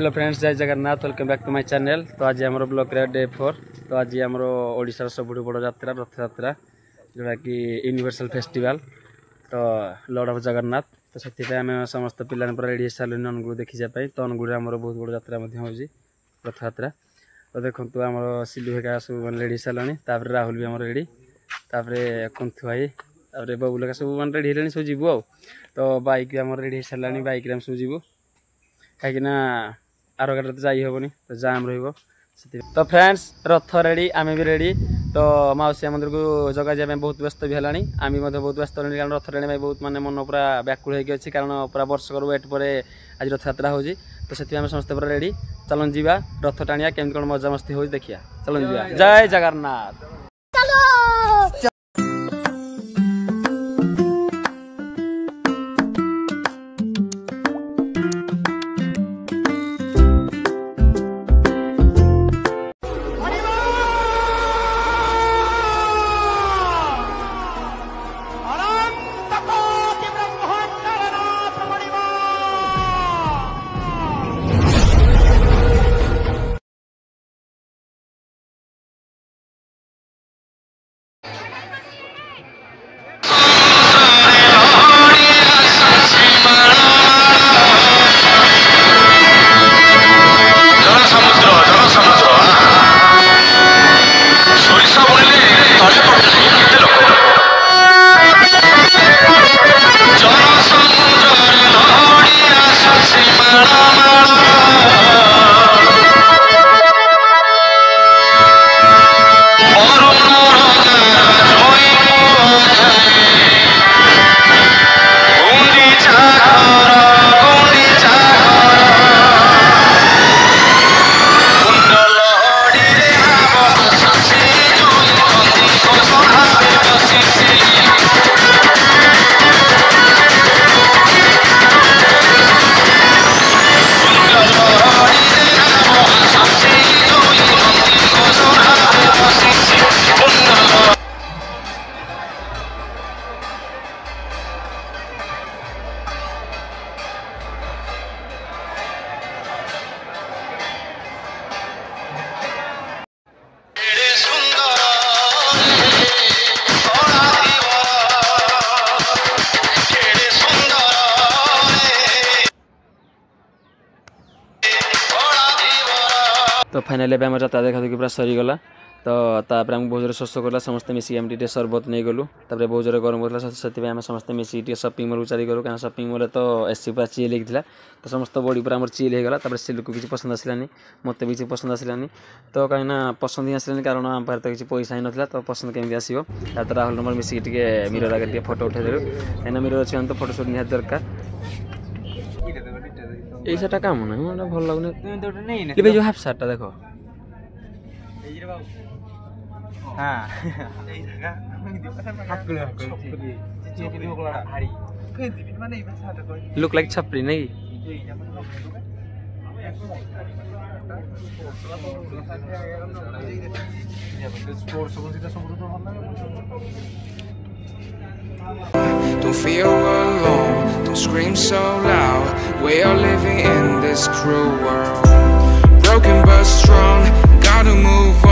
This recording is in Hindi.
हेलो फ्रेंड्स, जय Jagannath, welcome back to my channel. तो आज आम ब्लॉक डे 4। तो आज आमर ओडिशार सबुठ बड़ यात्रा रथ यात्रा जोटा कि यूनिवर्सल फेस्टिवल। तो लॉर्ड ऑफ जगन्नाथ। तो से आम समस्त पिला रेडी हो सारे अनुगुड़ देखा। तो अनुगुड़ आम बहुत बड़ यात्रा रथ यात्रा। तो देखो आम सिलु हेका सब मैंने रेडी हो सारे। राहुल भी आम रेडी, कुंथु भाई, बबुल का सब मैंने रेडी है सब जीवु। तो बाइक भी आम रेडी हो सारे। बाइक सब जीवु कहीं आर गाड़ी तो जाई हेनी, तो जाम रही। तो फ्रेंड्स रथ रेडी, आम भी रेडी। तो माउसी मंदिर को जगा जाए बहुत व्यस्त भी है। आम बहुत व्यस्त होनी कारण रथ रेणी बहुत माने मन पूरा व्याकुल होगी अच्छी, कारण पूरा वर्षकर वेट पर आज रथ यात्रा हो। तो से समस्त पूरा रेडी। चलन जीवा रथ टाणिया केमती कौन मजा मस्ती हो देखिया। चलन जीवा। जय जगन्नाथ। तो फाइनाली आम जाता देखा देखी पूरा सरीगला। तो तापर आमको बहुत जोर शोष कला, समस्ते मिसिक आम टे सरबत नहीं गलु। तापर बहुत जोर गरम होता से आम समस्ते मिसिक शॉपिंग मॉल चली गलु, कहीं शॉपिंग मॉल तो एसी पूरा चिल होता। तो समस्त बॉडी पूरा चिल होगा। तापर सिल्क को किसी पसंद आसलानी, मत भी किसी पसंद आसलानी। तो कहीं पसंद ही आसलानी कारण आम पाखे तो किसी पैसा ही नाला। तो पसंद केमी आसो। तो राहुल नंबर मिसिक मिरर आगे फोटो उठेदेलु, कहीं मिरर अच्छे तो फोटो सुट निहाती दरकार। ये सार्टा काम ना मतलब भल लगुनि। जो हाफ सार्टा देख लुक लाइक छपरी नहीं। Don't feel alone, don't scream so loud. We are living in this cruel world, broken but strong, gotta move on.